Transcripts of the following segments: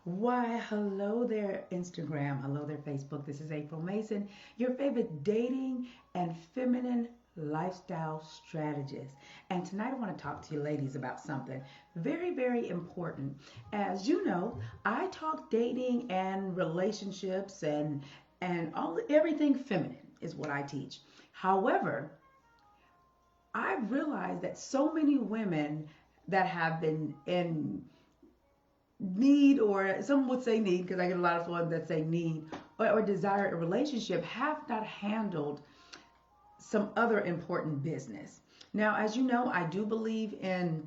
Why, hello there, Instagram. Hello there, Facebook. This is April Mason, your favorite dating and feminine lifestyle strategist. And tonight I want to talk to you ladies about something very, very important. As you know, I talk dating and relationships and everything feminine is what I teach. However, I realized that so many women that have been in need, or some would say need, because I get a lot of ones that say need or desire a relationship, have not handled some other important business. Now, as you know, I do believe in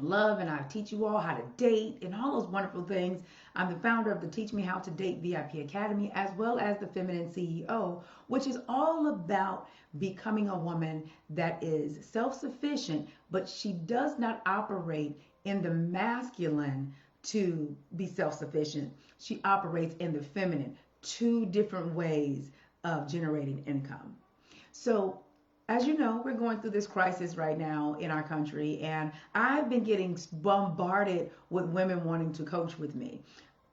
love, and I teach you all how to date and all those wonderful things. I'm the founder of the Teach Me How to Date VIP Academy, as well as the Feminine CEO, which is all about becoming a woman that is self-sufficient, but she does not operate in the masculine to be self-sufficient. She operates in the feminine, two different ways of generating income. So, as you know, we're going through this crisis right now in our country, and I've been getting bombarded with women wanting to coach with me.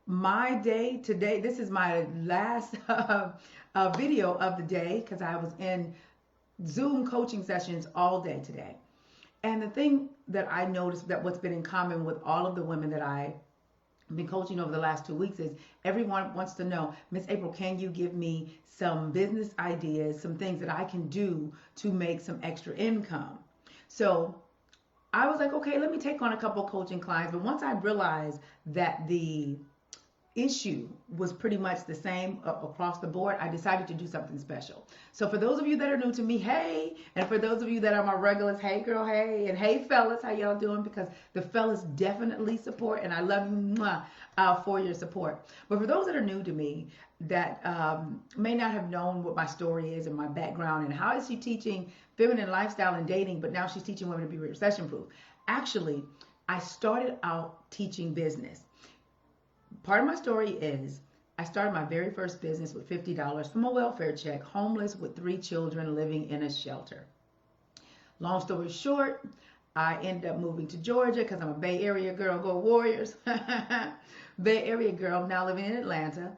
My day today, this is my last video of the day because I was in Zoom coaching sessions all day today. And the thing that I noticed, that what's been in common with all of the women that I've been coaching over the last 2 weeks, is everyone wants to know, Miss April, can you give me some business ideas, some things that I can do to make some extra income? So I was like, okay, let me take on a couple of coaching clients. But once I realized that the issue was pretty much the same across the board, I decided to do something special. So for those of you that are new to me, hey, and for those of you that are my regulars, hey girl, hey, and hey fellas, how y'all doing? Because the fellas definitely support, and I love you for your support. But for those that are new to me, that may not have known what my story is and my background and how is she teaching feminine lifestyle and dating, but now she's teaching women to be recession-proof. Actually, I started out teaching business. Part of my story is I started my very first business with $50 from a welfare check, homeless with 3 children living in a shelter. Long story short, I ended up moving to Georgia because I'm a Bay Area girl. Go Warriors. Bay Area girl, now living in Atlanta.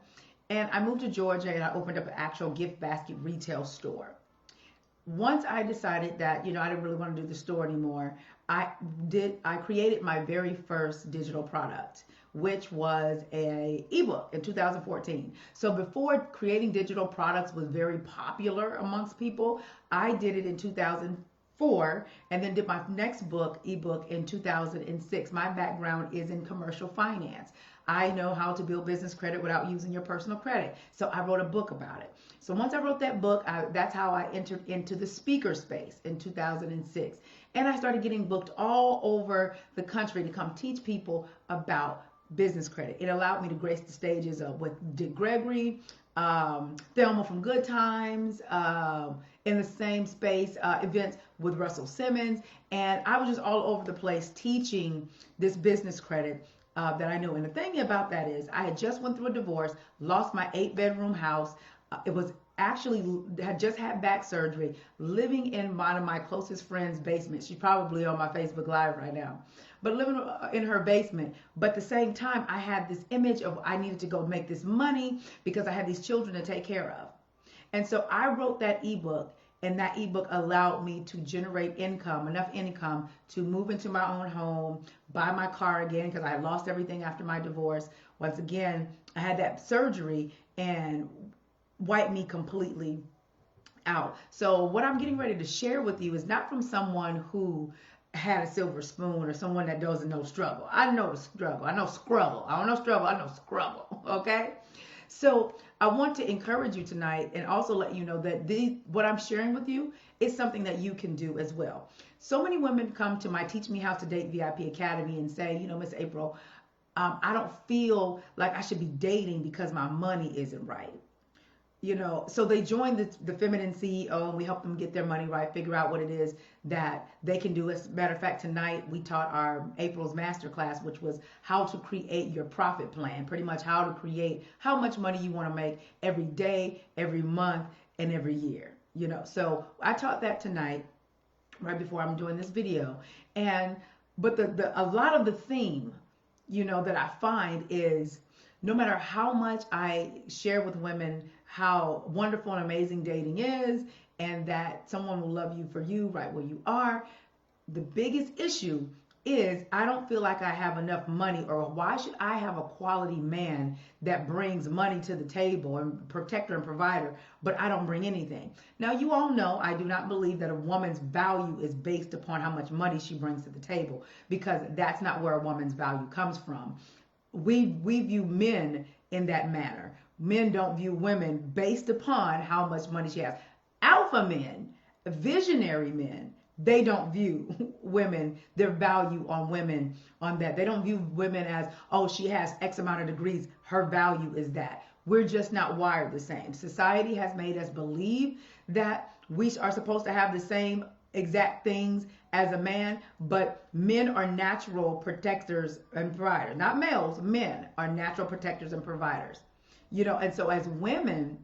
And I moved to Georgia and I opened up an actual gift basket retail store. Once I decided that, I didn't really want to do the store anymore, I created my very first digital product, which was a ebook in 2014. So before creating digital products was very popular amongst people, I did it in 2004 and then did my next ebook in 2006. My background is in commercial finance. I know how to build business credit without using your personal credit. So I wrote a book about it. So once I wrote that book, that's how I entered into the speaker space in 2006. And I started getting booked all over the country to come teach people about business credit. It allowed me to grace the stages with Dick Gregory, Thelma from Good Times, in the same space, events with Russell Simmons. And I was just all over the place teaching this business credit that I knew. And the thing about that is I had just went through a divorce, lost my 8-bedroom house. It was actually, had just had back surgery, living in one of my closest friend's basement. She's probably on my Facebook Live right now. But living in her basement. But at the same time, I had this image of I needed to go make this money because I had these children to take care of. And so I wrote that ebook, and that ebook allowed me to generate income, enough income to move into my own home, buy my car again because I had lost everything after my divorce. Once again, I had that surgery and wiped me completely out. So what I'm getting ready to share with you is not from someone who had a silver spoon or someone that doesn't know struggle. I know the struggle. I know scrubble. I don't know struggle. I know scrubble. Okay? So I want to encourage you tonight and also let you know that what I'm sharing with you is something that you can do as well. So many women come to my Teach Me How to Date VIP Academy and say, Miss April, I don't feel like I should be dating because my money isn't right. So they join the Feminine CEO, and we help them get their money right, figure out what it is that they can do. As a matter of fact, tonight we taught our April's masterclass, which was how to create your profit plan, pretty much how to create how much money you want to make every day, every month, and every year. So I taught that tonight, right before I'm doing this video. But a lot of the theme, that I find is no matter how much I share with women how wonderful and amazing dating is, and that someone will love you for you right where you are, the biggest issue is I don't feel like I have enough money, or why should I have a quality man that brings money to the table and protector and provider, but I don't bring anything. Now, you all know I do not believe that a woman's value is based upon how much money she brings to the table, because that's not where a woman's value comes from. We view men in that manner. Men don't view women based upon how much money she has. Alpha men, visionary men, they don't view women, their value on women on that. They don't view women as, oh, she has X amount of degrees, her value is that. We're just not wired the same. Society has made us believe that we are supposed to have the same exact things as a man, but men are natural protectors and providers. Not males, men are natural protectors and providers. And so as women,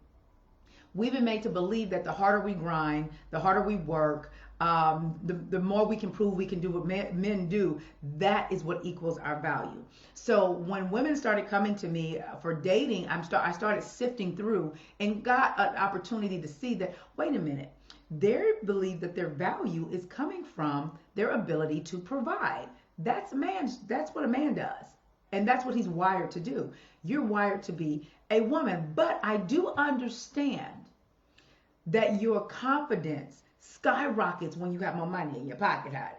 we've been made to believe that the harder we grind, the harder we work, the more we can prove we can do what men do, that is what equals our value. So when women started coming to me for dating, I started sifting through and got an opportunity to see that, wait a minute, they believe that their value is coming from their ability to provide. That's what a man does. And that's what he's wired to do. You're wired to be a woman. But I do understand that your confidence skyrockets when you have more money in your pocket, honey.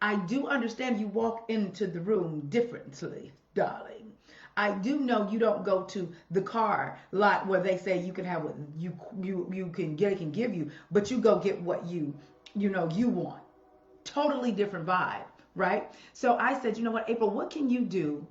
I do understand you walk into the room differently, darling. I do know you don't go to the car lot where they say you can have what you can get, it can give you, but you go get what you want. Totally different vibe, right? So I said, you know what, April, what can you do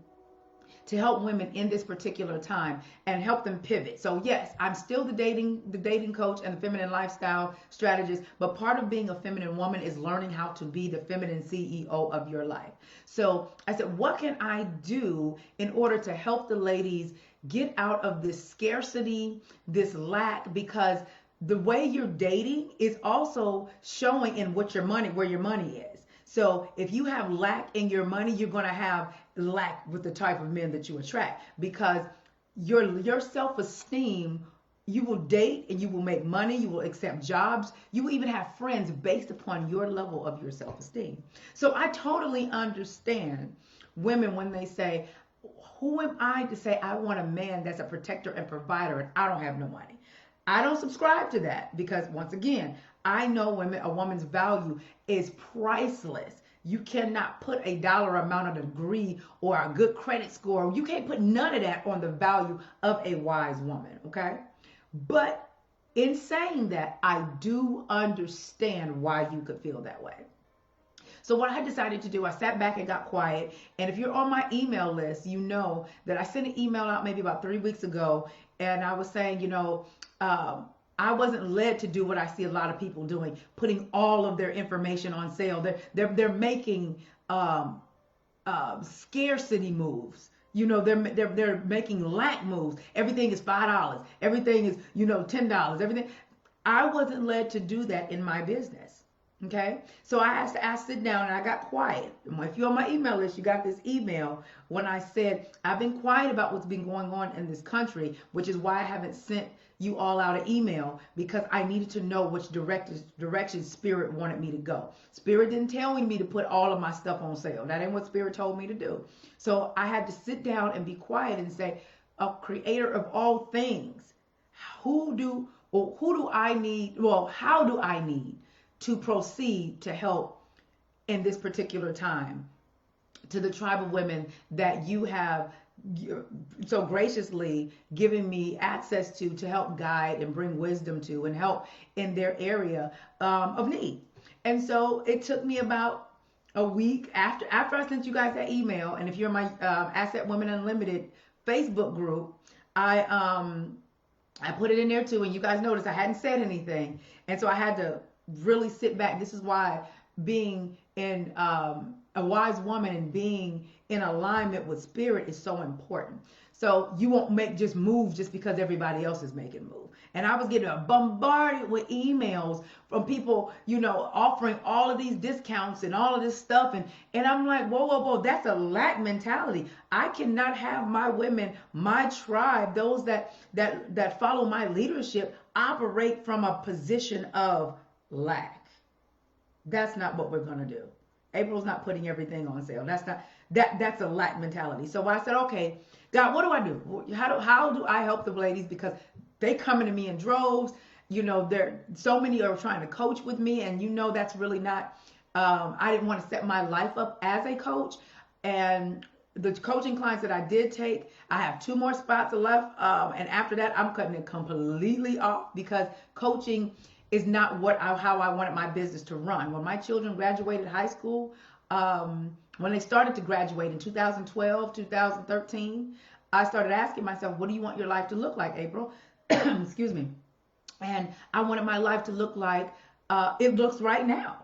to help women in this particular time and help them pivot? So yes, I'm still the dating coach and the feminine lifestyle strategist, but part of being a feminine woman is learning how to be the feminine CEO of your life. So I said, what can I do in order to help the ladies get out of this scarcity, this lack? Because the way you're dating is also showing in where your money is. So if you have lack in your money, you're going to have lack with the type of men that you attract, because your self-esteem, you will date and you will make money, you will accept jobs, you will even have friends based upon your level of your self-esteem. So I totally understand women when they say, who am I to say I want a man that's a protector and provider and I don't have no money? I don't subscribe to that, because once again, I know a woman's value is priceless. You cannot put a dollar amount on a degree or a good credit score. You can't put none of that on the value of a wise woman, okay? But in saying that, I do understand why you could feel that way. So what I decided to do, I sat back and got quiet. And if you're on my email list, you know that I sent an email out maybe about 3 weeks ago, and I was saying, I wasn't led to do what I see a lot of people doing, putting all of their information on sale. They're making scarcity moves. They're making lack moves. Everything is $5. Everything is $10. Everything. I wasn't led to do that in my business. Okay, so I sit down and I got quiet. If you're on my email list, you got this email when I said I've been quiet about what's been going on in this country, which is why I haven't sent you all out an email, because I needed to know which direction Spirit wanted me to go. Spirit didn't tell me to put all of my stuff on sale. That ain't what Spirit told me to do. So I had to sit down and be quiet and say, a creator of all things, who do I need? Well, how do I need to proceed to help in this particular time to the tribe of women that you have so graciously given me access to help guide and bring wisdom to and help in their area of need. And so it took me about a week after I sent you guys that email. And if you're in my Asset Women Unlimited Facebook group, I put it in there too. And you guys noticed I hadn't said anything. And so I had to really sit back. This is why being in a wise woman and being in alignment with spirit is so important. So you won't make just move just because everybody else is making move. And I was getting bombarded with emails from people, offering all of these discounts and all of this stuff. And I'm like, whoa, whoa, whoa, that's a lack mentality. I cannot have my women, my tribe, those that follow my leadership operate from a position of lack. That's not what we're going to do. April's not putting everything on sale. That's a lack mentality. So I said, okay, God, what do I do? How do I help the ladies? Because they coming to me in droves. There so many are trying to coach with me, and that's really not. I didn't want to set my life up as a coach. And the coaching clients that I did take, I have 2 more spots left. And after that, I'm cutting it completely off because coaching is not how I wanted my business to run. When my children graduated high school, when they started to graduate in 2012, 2013, I started asking myself, what do you want your life to look like, April? Excuse me. And I wanted my life to look like it looks right now.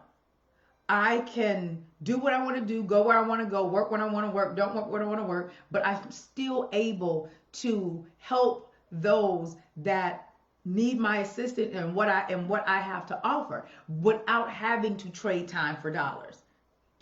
I can do what I want to do, go where I want to go, work when I want to work, don't work when I want to work, but I'm still able to help those that need my assistance and what I have to offer without having to trade time for dollars.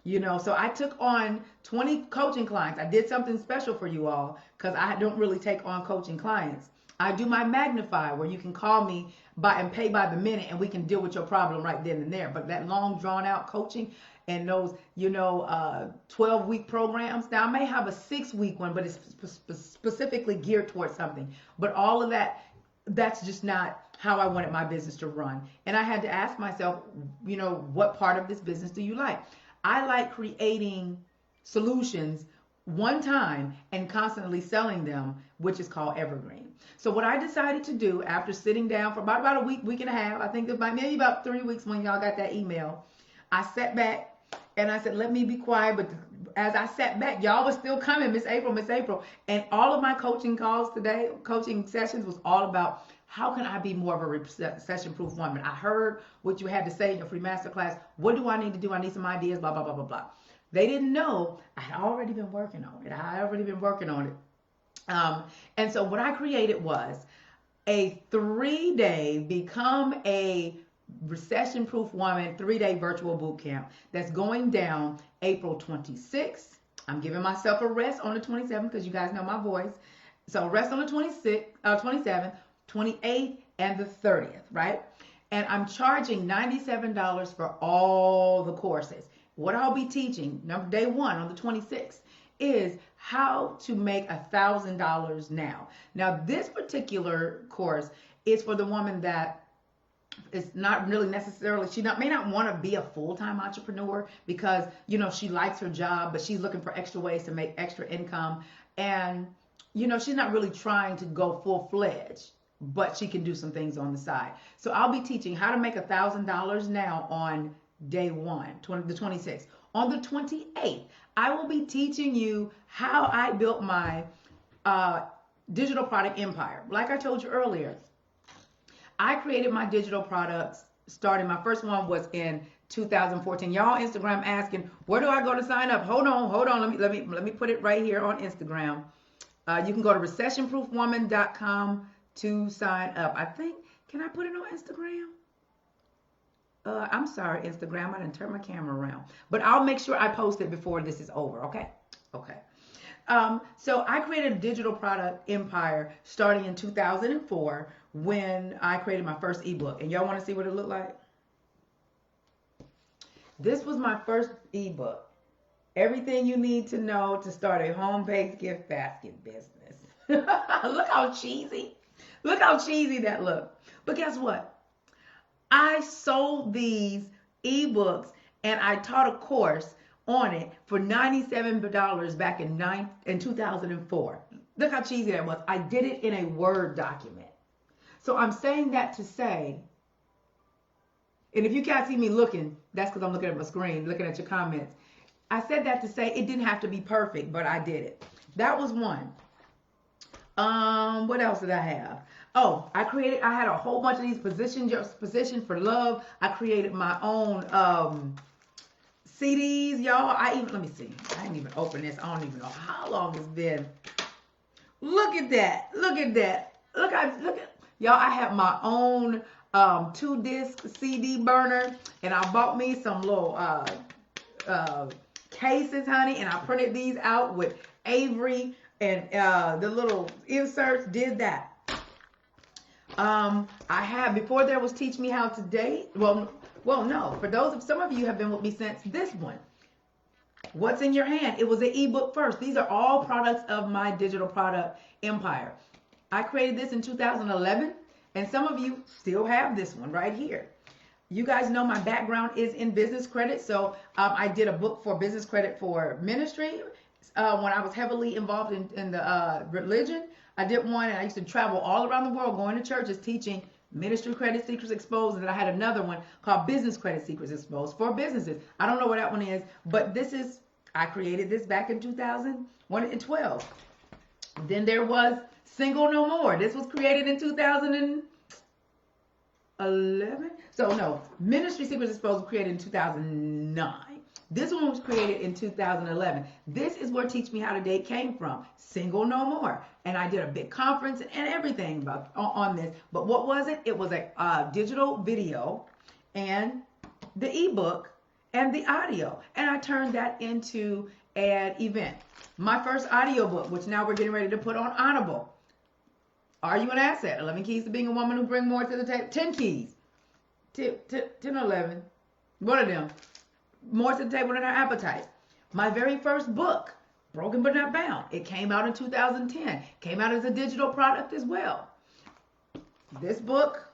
So I took on 20 coaching clients. I did something special for you all because I don't really take on coaching clients. I do my Magnify where you can call me and pay by the minute and we can deal with your problem right then and there. But that long drawn out coaching and those, 12-week programs. Now I may have a 6-week one, but it's specifically geared towards something. But all of that's just not how I wanted my business to run. And I had to ask myself, what part of this business do you like? I like creating solutions one time and constantly selling them, which is called evergreen. So what I decided to do after sitting down for about a week and a half, I think maybe about 3 weeks when y'all got that email, I sat back and I said, let me be quiet. But as I sat back, y'all was still coming, Miss April. And all of my coaching calls today, coaching sessions was all about how can I be more of a recession-proof woman? I heard what you had to say in your free masterclass. What do I need to do? I need some ideas, blah, blah, blah, blah, blah. They didn't know I had already been working on it. And so what I created was a 3-day Become a Recession-Proof Woman 3-day virtual boot camp that's going down April 26th. I'm giving myself a rest on the 27th because you guys know my voice. So rest on the 27th, 28th, and the 30th, right? And I'm charging $97 for all the courses. What I'll be teaching, day 1 on the 26th, is how to make $1,000 now. Now, this particular course is for the woman that is not really necessarily, may not want to be a full-time entrepreneur because, she likes her job, but she's looking for extra ways to make extra income. And, she's not really trying to go full-fledged, but she can do some things on the side. So I'll be teaching how to make $1,000 now on day 1, the 26th. On the 28th, I will be teaching you how I built my digital product empire. Like I told you earlier, I created my digital products starting. My first one was in 2014. Y'all Instagram asking, where do I go to sign up? Hold on. Let me put it right here on Instagram. You can go to recessionproofwoman.com to sign up. I think, can I put it on Instagram? I'm sorry, Instagram. I didn't turn my camera around. But I'll make sure I post it before this is over, okay? Okay. So I created a digital product empire starting in 2004 when I created my first ebook. And y'all want to see what it looked like? This was my first ebook. Everything you need to know to start a home-based gift basket business. Look how cheesy. Look how cheesy that looked. But guess what? I sold these ebooks and I taught a course on it for $97 back in 2004. Look how cheesy that was. I did it in a Word document. So I'm saying that to say, and if you can't see me looking, that's because I'm looking at my screen, looking at your comments. I said that to say it didn't have to be perfect, but I did it. That was one. What else did I have? Oh, I had a whole bunch of these position for love. I created my own CDs, y'all. Let me see. I didn't even open this. I don't even know how long it's been. Look at that. Look at that. Look at y'all. I have my own 2-disc CD burner, and I bought me some little cases, honey, and I printed these out with Avery and the little inserts. Did that. I have, before there was Teach Me How to Date. Well, no. For some of you have been with me since this one. What's in your hand? It was an ebook first. These are all products of my digital product empire. I created this in 2011, and some of you still have this one right here. You guys know my background is in business credit, so I did a book for business credit for ministry when I was heavily involved in the religion. I did one, and I used to travel all around the world going to churches teaching Ministry Credit Secrets Exposed, and then I had another one called Business Credit Secrets Exposed for businesses. I don't know what that one is, but I created this back in 2012. Then there was Single No More. This was created in 2011. So no, Ministry Secrets Exposed was created in 2009. This one was created in 2011. This is where Teach Me How to Date came from. Single No More. And I did a big conference and everything on this. But what was it? It was a digital video and the ebook and the audio. And I turned that into an event. My first audiobook, which now we're getting ready to put on Audible. Are You an Asset? 11 Keys to Being a Woman Who Brings More to the Table. 10 keys. 10 or 11. One of them. More to the table than our appetite. My very first book, Broken But Not Bound. It came out in 2010. Came out as a digital product as well. This book,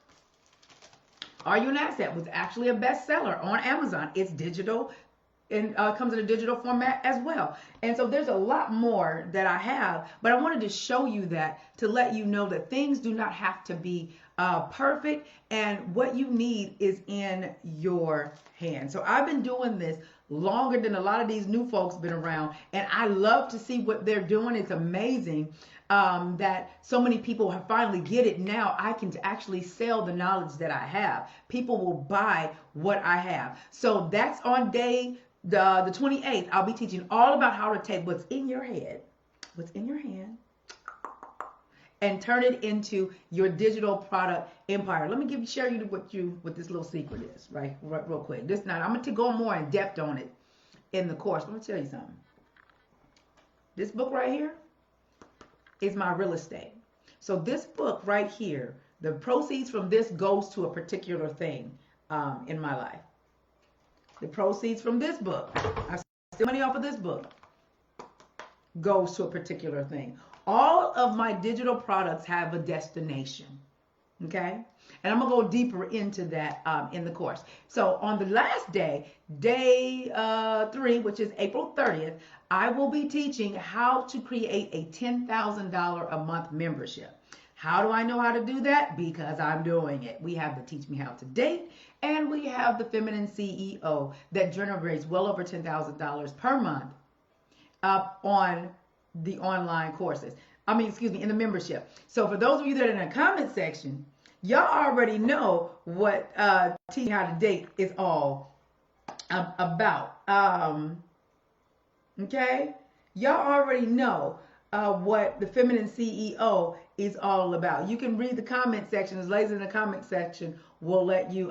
Are You an Asset, was actually a bestseller on Amazon. It's digital and comes in a digital format as well. And so there's a lot more that I have, but I wanted to show you that to let you know that things do not have to be perfect, and what you need is in your hand. So I've been doing this longer than a lot of these new folks been around, and I love to see what they're doing. It's amazing that so many people have finally get it. Now I can actually sell the knowledge that I have. People will buy what I have. So that's on day the 28th. I'll be teaching all about how to take what's in your head, what's in your hand, and turn it into your digital product empire. Let me share you what this little secret is, right real quick. This night, I'm going to go more in depth on it in the course. Let me tell you something. This book right here is my real estate. So this book right here, the proceeds from this goes to a particular thing in my life. The proceeds from this book, I steal money off of this book, goes to a particular thing. All of my digital products have a destination, okay? And I'm going to go deeper into that in the course. So on the last day, day 3, which is April 30th, I will be teaching how to create a $10,000 a month membership. How do I know how to do that? Because I'm doing it. We have the Teach Me How to Date, and we have the Feminine CEO that generates well over $10,000 per month on the online courses. In the membership. So for those of you that are in the comment section, y'all already know what Teach Me How to Date is all about. Okay? Y'all already know what the Feminine CEO is all about. You can read the comment section. As ladies in the comment section will let you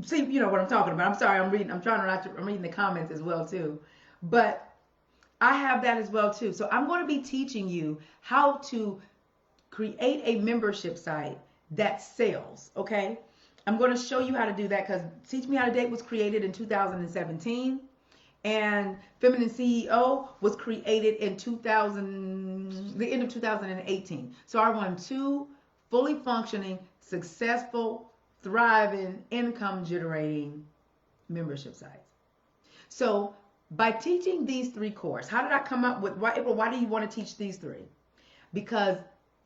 see, you know what I'm talking about. I'm sorry, I'm reading the comments as well too. But I have that as well too. So I'm going to be teaching you how to create a membership site that sells, okay? I'm going to show you how to do that because Teach Me How to Date was created in 2017 and Feminine CEO was created in the end of 2018. So I run 2 fully functioning, successful, thriving, income generating membership sites. So by teaching these 3 courses, how did I come up with, why do you want to teach these 3? Because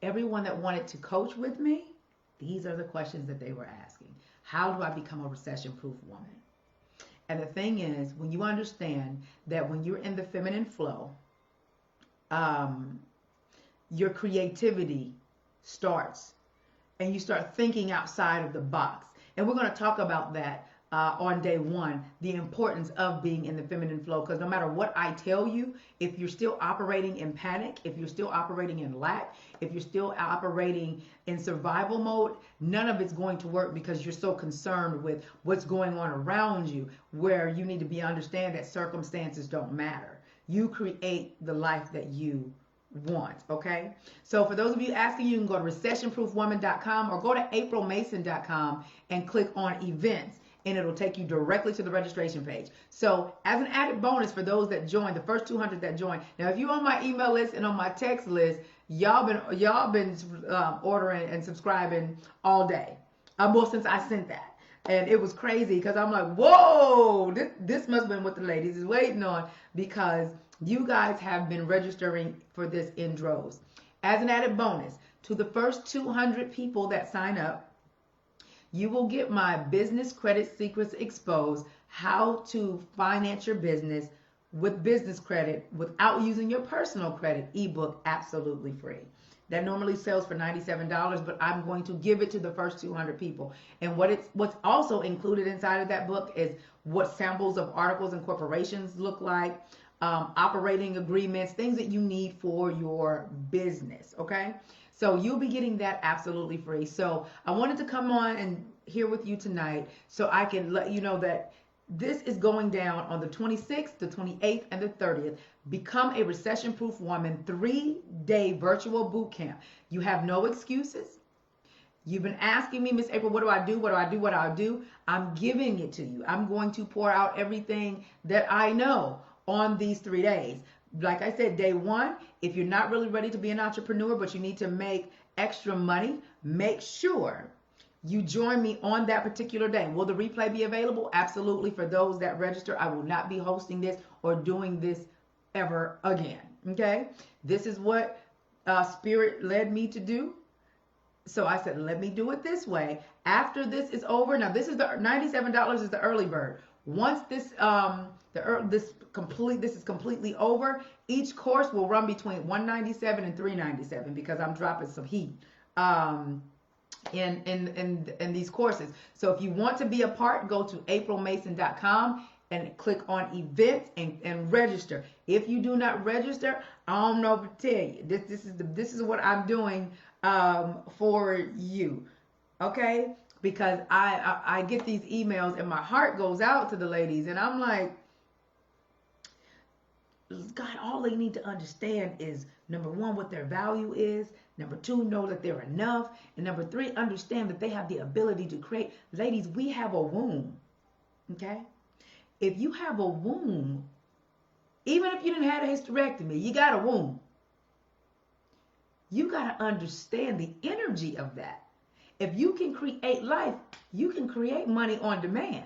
everyone that wanted to coach with me, these are the questions that they were asking. How do I become a recession-proof woman? And the thing is, when you understand that when you're in the feminine flow, your creativity starts and you start thinking outside of the box. And we're going to talk about that on day one, the importance of being in the feminine flow. Because no matter what I tell you, if you're still operating in panic, if you're still operating in lack, if you're still operating in survival mode, none of it's going to work, because you're so concerned with what's going on around you, where you need to understand that circumstances don't matter. You create the life that you want, okay? So for those of you asking, you can go to recessionproofwoman.com or go to aprilmason.com and click on events, and it'll take you directly to the registration page. So as an added bonus for those that join, the first 200 that join, now if you're on my email list and on my text list, y'all been ordering and subscribing all day, well, since I sent that. And it was crazy, because I'm like, whoa, this must have been what the ladies is waiting on, because you guys have been registering for this in droves. As an added bonus, to the first 200 people that sign up, you will get my Business Credit Secrets Exposed, How to Finance Your Business with Business Credit Without Using Your Personal Credit ebook, absolutely free. That normally sells for $97, but I'm going to give it to the first 200 people. And what's also included inside of that book is what samples of articles and corporations look like, operating agreements, things that you need for your business, okay? So you'll be getting that absolutely free. So I wanted to come on and here with you tonight so I can let you know that this is going down on the 26th, the 28th, and the 30th. Become a Recession-Proof Woman 3-day virtual boot camp. You have no excuses. You've been asking me, Miss April, what do I do? What do I do? What do I do? I'm giving it to you. I'm going to pour out everything that I know on these 3 days. Like I said, day one, if you're not really ready to be an entrepreneur, but you need to make extra money, make sure you join me on that particular day. Will the replay be available? Absolutely. For those that register, I will not be hosting this or doing this ever again. Okay? This is what Spirit led me to do. So I said, let me do it this way. After this is over, now this is the $97 is the early bird. Once this this is completely over, each course will run between $197 and $397, because I'm dropping some heat in these courses. So if you want to be a part, go to aprilmason.com and click on events and register. If you do not register, I don't know what to tell you. This is what I'm doing for you, okay? Because I get these emails and my heart goes out to the ladies, and I'm like, God, all they need to understand is, number one, what their value is. Number two, know that they're enough. And number three, understand that they have the ability to create. Ladies, we have a womb, okay? If you have a womb, even if you didn't have a hysterectomy, you got a womb. You got to understand the energy of that. If you can create life, you can create money on demand.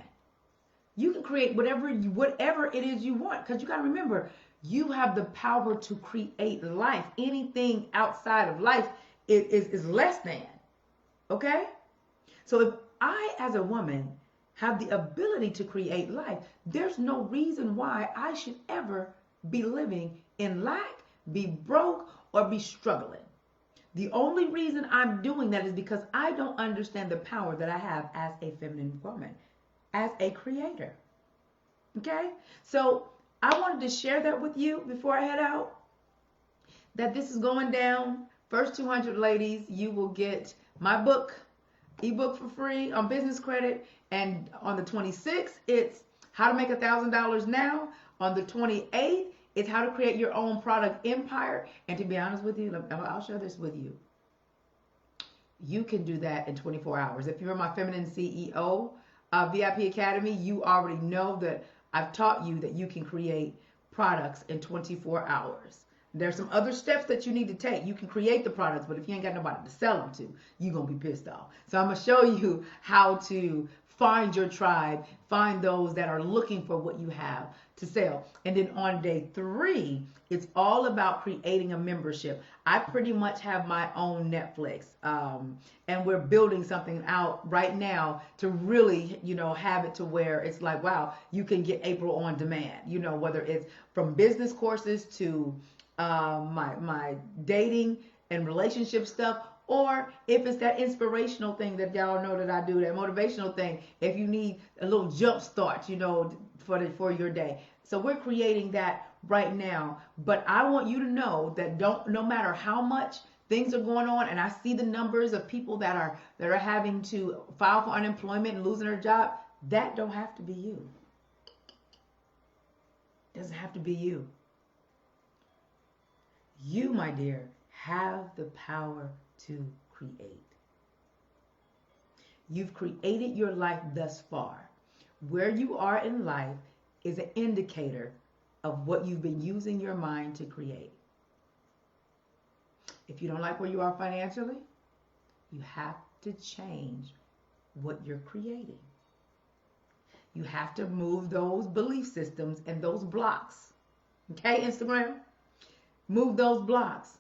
You can create whatever it is you want, because you got to remember, you have the power to create life. Anything outside of life is less than, okay? So if I, as a woman, have the ability to create life, there's no reason why I should ever be living in lack, be broke, or be struggling. The only reason I'm doing that is because I don't understand the power that I have as a feminine woman, as a creator. Okay? So I wanted to share that with you before I head out, that this is going down. First 200 ladies, you will get my book, ebook for free on business credit. And on the 26th, it's how to make $1,000 now. On the 28th, it's how to create your own product empire. And to be honest with you, I'll share this with you. You can do that in 24 hours. If you're in my Feminine CEO VIP Academy, you already know that I've taught you that you can create products in 24 hours. There's some other steps that you need to take. You can create the products, but if you ain't got nobody to sell them to, you're going to be pissed off. So I'm going to show you how to find your tribe, find those that are looking for what you have to sell. And then on day 3, it's all about creating a membership. I pretty much have my own Netflix, and we're building something out right now to really, have it to where it's like, wow, you can get April on demand, whether it's from business courses to my dating and relationship stuff. Or if it's that inspirational thing that y'all know that I do, that motivational thing, if you need a little jump start, for your day. So we're creating that right now. But I want you to know that no matter how much things are going on, and I see the numbers of people that are having to file for unemployment and losing their job, that don't have to be you. It doesn't have to be you. You, my dear, have the power to create. You've created your life thus far. Where you are in life is an indicator of what you've been using your mind to create. If you don't like where you are financially, you have to change what you're creating. You have to move those belief systems and those blocks. Okay, Instagram? Move those blocks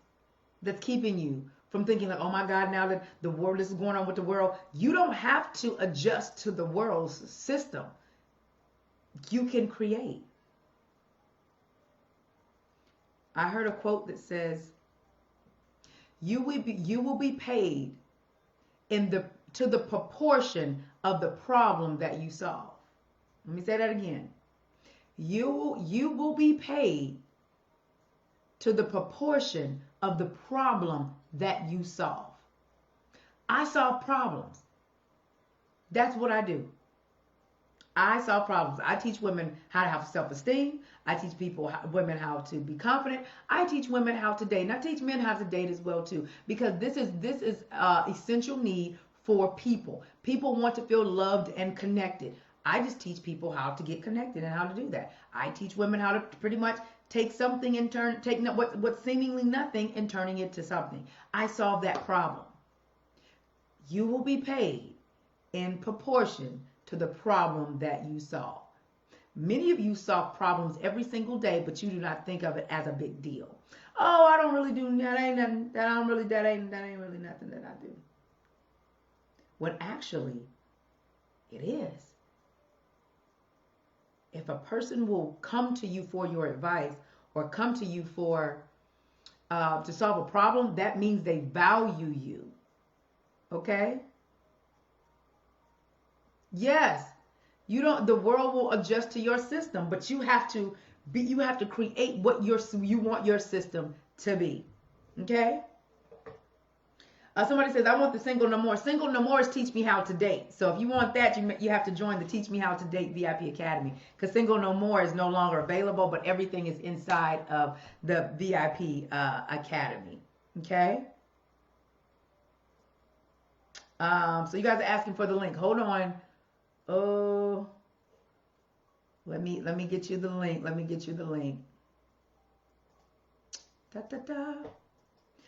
that's keeping you from thinking like, oh my God, now that the world is going on with the world. You don't have to adjust to the world's system. You can create. I heard a quote that says, you will be paid to the proportion of the problem that you solve. Let me say that again. You will be paid to the proportion of the problem that you solve. I solve problems. That's what I do. I solve problems. I teach women how to have self-esteem. I teach women how to be confident. I teach women how to date. And I teach men how to date as well too, because this is essential need for people. People want to feel loved and connected. I just teach people how to get connected and how to do that. I teach women how to pretty much take something and take what's seemingly nothing and turning it to something. I solve that problem. You will be paid in proportion to the problem that you solve. Many of you solve problems every single day, but you do not think of it as a big deal. Oh, I don't really do that. Ain't nothing. That ain't really nothing that I do. When actually, it is. If a person will come to you for your advice or come to you for to solve a problem, that means they value you. Okay? Yes. The world will adjust to your system, but you have to create what you want your system to be. Okay? Somebody says, I want the Single No More. Single No More is Teach Me How to Date. So if you want that, you have to join the Teach Me How to Date VIP Academy, because Single No More is no longer available, but everything is inside of the VIP Academy. Okay? So you guys are asking for the link. Hold on. Oh, let me get you the link. Let me get you the link. Da, da, da.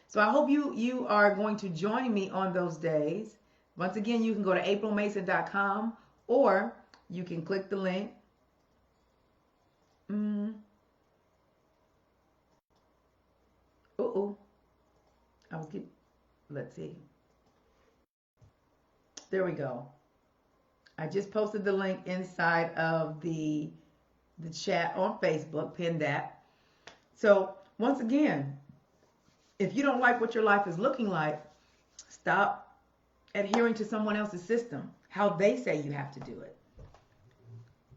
So I hope you are going to join me on those days. Once again, you can go to aprilmason.com or you can click the link. Let's see. There we go. I just posted the link inside of the chat on Facebook, pinned that. So once again, if you don't like what your life is looking like, stop adhering to someone else's system, how they say you have to do it.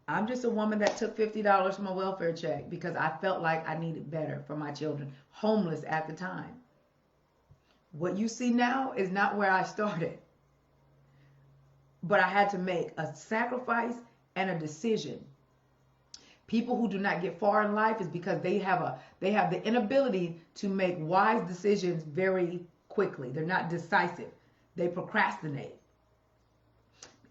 I'm just a woman that took $50 from a welfare check because I felt like I needed better for my children, homeless at the time. What you see now is not where I started. But I had to make a sacrifice and a decision. People who do not get far in life is because they have the inability to make wise decisions very quickly. They're not decisive. They procrastinate.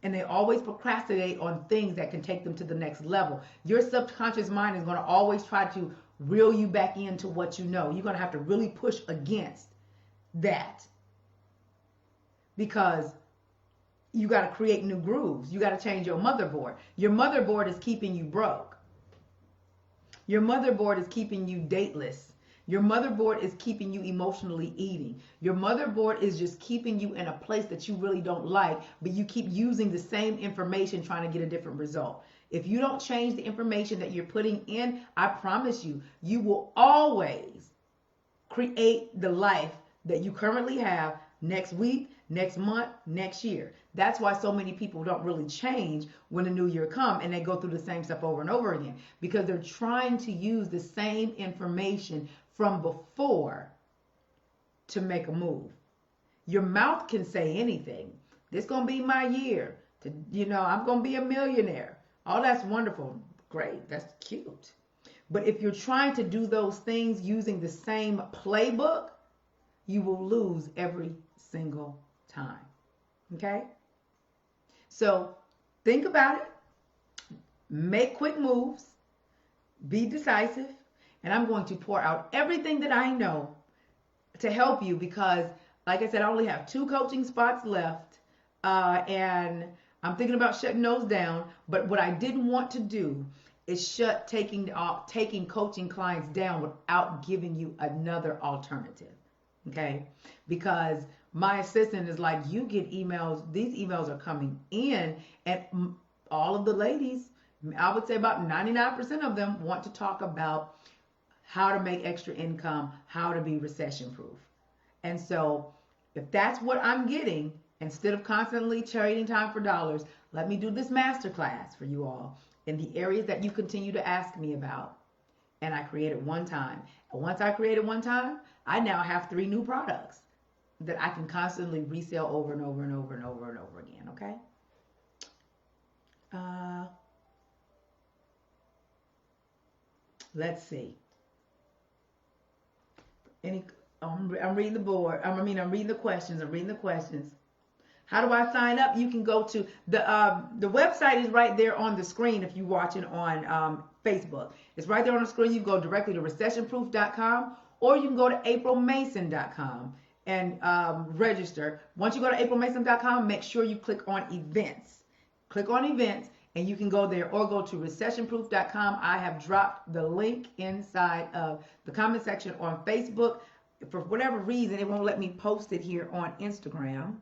And they always procrastinate on things that can take them to the next level. Your subconscious mind is going to always try to reel you back into what you know. You're going to have to really push against that, because you got to create new grooves. You got to change your motherboard. Your motherboard is keeping you broke. Your motherboard is keeping you dateless. Your motherboard is keeping you emotionally eating. Your motherboard is just keeping you in a place that you really don't like, but you keep using the same information trying to get a different result. If you don't change the information that you're putting in, I promise you, you will always create the life that you currently have next week, next month, next year. That's why so many people don't really change when the new year comes and they go through the same stuff over and over again because they're trying to use the same information from before to make a move. Your mouth can say anything. This going to be my year. I'm going to be a millionaire. Oh, that's wonderful. Great. That's cute. But if you're trying to do those things using the same playbook, you will lose every single time. Okay? So think about it. Make quick moves. Be decisive. And I'm going to pour out everything that I know to help you because, like I said, I only have 2 coaching spots left. And I'm thinking about shutting those down. But what I didn't want to do is shut taking coaching clients down without giving you another alternative. Okay? Because my assistant is like, you get emails. These emails are coming in. And all of the ladies, I would say about 99% of them want to talk about how to make extra income, how to be recession proof. And so if that's what I'm getting, instead of constantly trading time for dollars, let me do this masterclass for you all in the areas that you continue to ask me about. And I created one time. And once I created one time, I now have 3 new products that I can constantly resell over and over and over and over and over again. Okay? Let's see. I'm reading the board. I'm reading the questions. How do I sign up? You can go to the website is right there on the screen if you're watching on Facebook. It's right there on the screen. You go directly to recessionproof.com or you can go to aprilmason.com and register. Once you go to aprilmason.com, make sure you click on events. Click on events and you can go there or go to recessionproof.com. I have dropped the link inside of the comment section on Facebook. For whatever reason, it won't let me post it here on Instagram.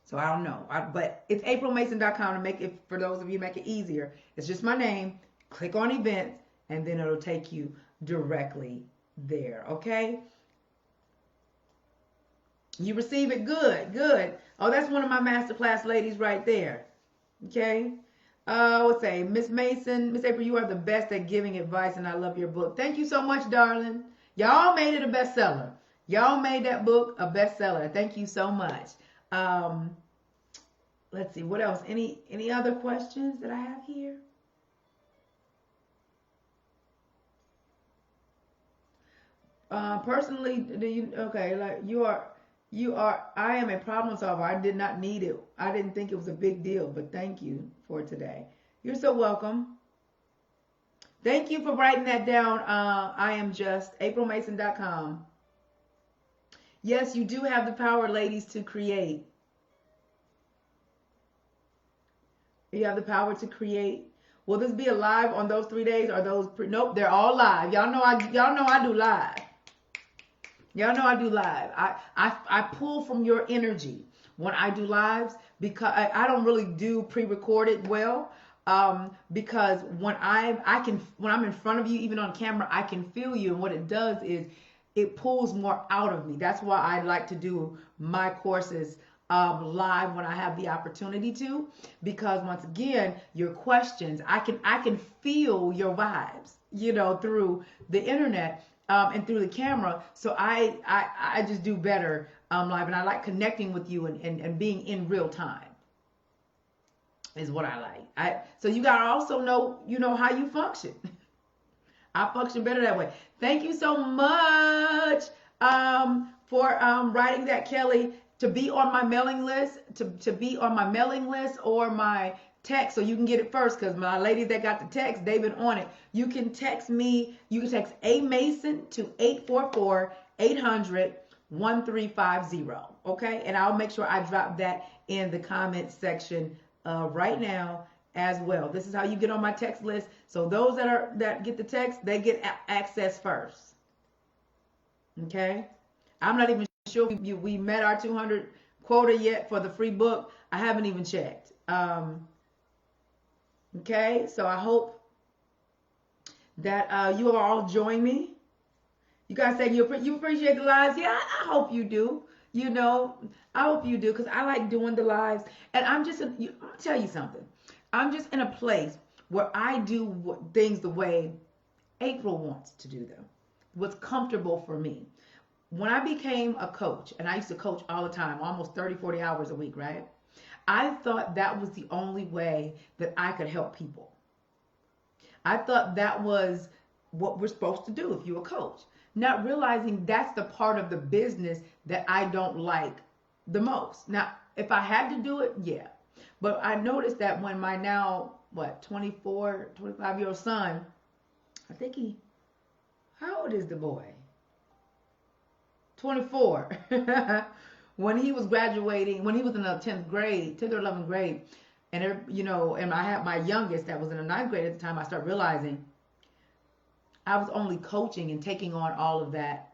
So I don't know. But it's aprilmason.com to make it, for those of you make it easier. It's just my name. Click on events and then it'll take you directly there. Okay? You receive it? Good. Oh, that's one of my masterclass ladies right there. Okay? Let's say, Miss Mason, Miss April, you are the best at giving advice and I love your book. Thank you so much, darling. Y'all made it a bestseller. Y'all made that book a bestseller. Thank you so much. Let's see, what else? Any other questions that I have here? Personally, I am a problem solver. I did not need it. I didn't think it was a big deal, but thank you for today. You're so welcome. Thank you for writing that down. I am just aprilmason.com. Yes, you do have the power, ladies, to create. You have the power to create. Will this be a live on those 3 days or those? Nope, they're all live. Y'all know I do live. Y'all know I do live. I pull from your energy when I do lives because I don't really do pre-recorded well. Because when I'm in front of you, even on camera, I can feel you, and what it does is it pulls more out of me. That's why I like to do my courses live when I have the opportunity to, because once again, your questions, I can feel your vibes, through the internet and through the camera. So I just do better live, and I like connecting with you and being in real time is what I like. So you gotta also know how you function. I function better that way. Thank you so much for writing that, Kelly. To be on my mailing list, to be on my mailing list or my text, so you can get it first, because my ladies that got the text, they've been on it. You can text me. You can text A Mason to 844-800-1350. Okay, and I'll make sure I drop that in the comment section right now as well. This is how you get on my text list. So those that get the text, they get access first. Okay, I'm not even sure we met our 200 quota yet for the free book. I haven't even checked. Okay, so I hope that you all join me You guys say you appreciate the lives? Yeah, I hope you do. You know, I hope you do because I like doing the lives. And I'm just, I'm gonna tell you something. I'm just in a place where I do things the way April wants to do them. What's comfortable for me. When I became a coach, and I used to coach all the time, almost 30, 40 hours a week, right? I thought that was the only way that I could help people. I thought that was what we're supposed to do if you're a coach. Not realizing that's the part of the business that I don't like the most. Now, if I had to do it, yeah. But I noticed that when my now, 24, 25-year-old son, I think how old is the boy? 24. When he was graduating, when he was in the 10th grade, 10th or 11th grade, and and I had my youngest that was in the 9th grade at the time, I started realizing I was only coaching and taking on all of that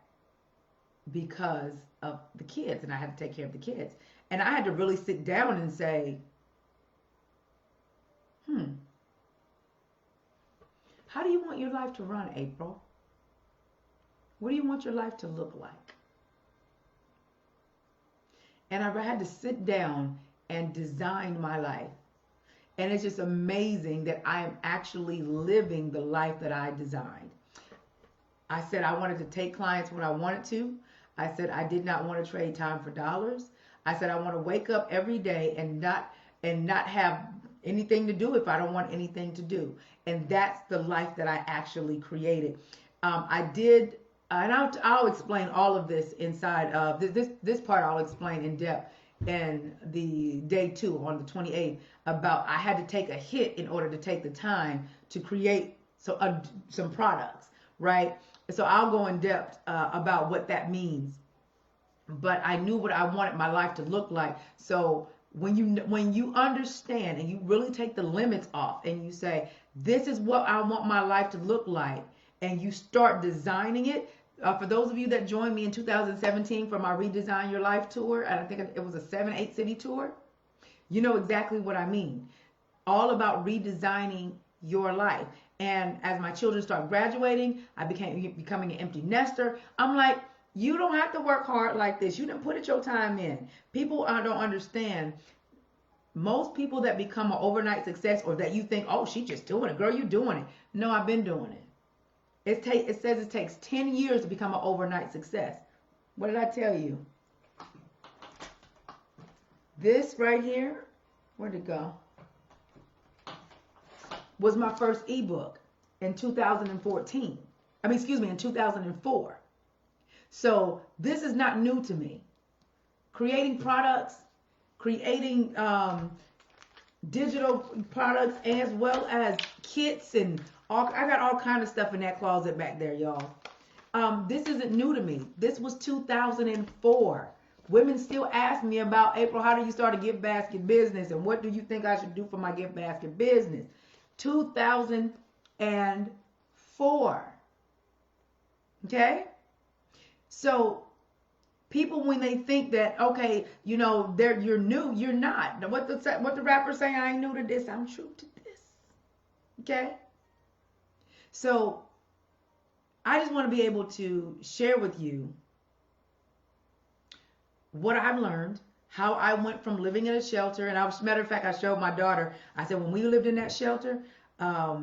because of the kids, and I had to take care of the kids. And I had to really sit down and say, how do you want your life to run, April? What do you want your life to look like? And I had to sit down and design my life. And it's just amazing that I am actually living the life that I designed. I said I wanted to take clients when I wanted to. I said I did not want to trade time for dollars. I said I want to wake up every day and not have anything to do if I don't want anything to do. And that's the life that I actually created. I did, and I'll explain all of this inside of this part. I'll explain in depth in the day 2 on the 28th about I had to take a hit in order to take the time to create some products, right? So I'll go in depth about what that means. But I knew what I wanted my life to look like. So when you understand and you really take the limits off and you say, this is what I want my life to look like, and you start designing it. For those of you that joined me in 2017 for my Redesign Your Life tour, and I think it was a 7-8 city tour, you know exactly what I mean. All about redesigning your life. And as my children start graduating, I becoming an empty nester. I'm like, you don't have to work hard like this. You didn't put your time in. People don't understand. Most people that become an overnight success, or that you think, oh, she's just doing it. Girl, you doing it. No, I've been doing it. It says it takes 10 years to become an overnight success. What did I tell you? This right here, where'd it go? Was my first ebook in 2014. In 2004. So this is not new to me. Creating products, creating digital products, as well as kits and I got all kind of stuff in that closet back there, y'all. This isn't new to me. This was 2004. Women still ask me about, April, how do you start a gift basket business? And what do you think I should do for my gift basket business? 2004. Okay? So people, when they think that, okay, you're new, you're not. What the rapper saying, I ain't new to this, I'm true to this. Okay? So I just want to be able to share with you what I've learned, how I went from living in a shelter. And matter of fact, I showed my daughter, I said, when we lived in that shelter, I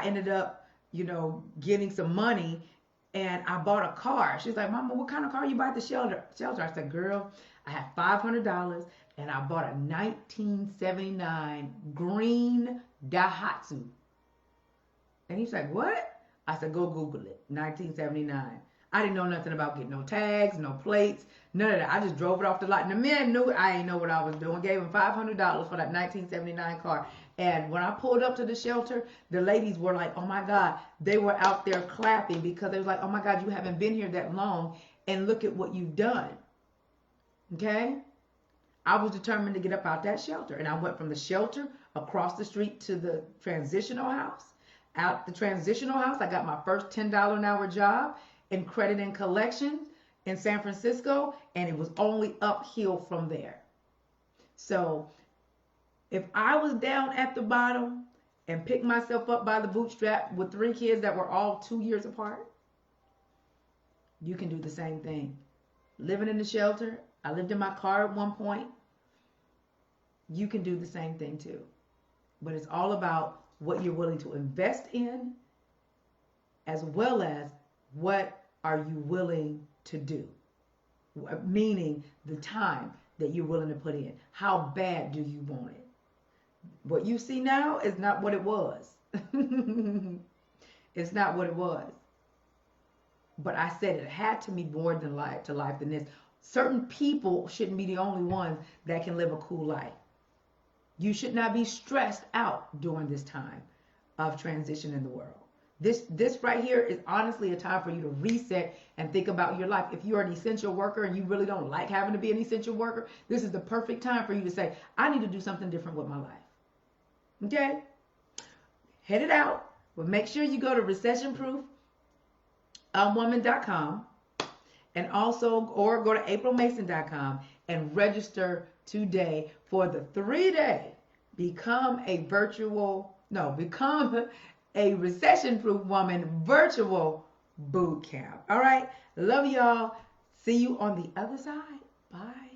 ended up, getting some money, and I bought a car. She's like, Mama, what kind of car you buy at the shelter? I said, girl, I had $500 and I bought a 1979 green Daihatsu. And he's like, what? I said, go Google it. 1979. I didn't know nothing about getting no tags, no plates, none of that. I just drove it off the lot. And the man knew I ain't know what I was doing. Gave him $500 for that 1979 car. And when I pulled up to the shelter, the ladies were like, oh my God. They were out there clapping because they was like, oh my God, you haven't been here that long. And look at what you've done. Okay? I was determined to get up out that shelter. And I went from the shelter across the street to the transitional house. Out the transitional house, I got my first $10 an hour job in credit and collections in San Francisco, and it was only uphill from there. So if I was down at the bottom and picked myself up by the bootstrap with 3 kids that were all 2 years apart, You can do the same thing. Living in the shelter, I lived in my car at one point. You can do the same thing too. But it's all about what you're willing to invest in, as well as what are you willing to do. Meaning the time that you're willing to put in. How bad do you want it? What you see now is not what it was. It's not what it was. But I said it had to be more than life than this. Certain people shouldn't be the only ones that can live a cool life. You should not be stressed out during this time of transition in the world. This right here is honestly a time for you to reset and think about your life. If you're an essential worker and you really don't like having to be an essential worker, this is the perfect time for you to say, I need to do something different with my life. Okay? Head it out. But make sure you go to Recession-Proof woman.com and also or go to aprilmason.com and register today for the 3-day become a recession-proof woman virtual boot camp. All right, love y'all. See you on the other side. Bye.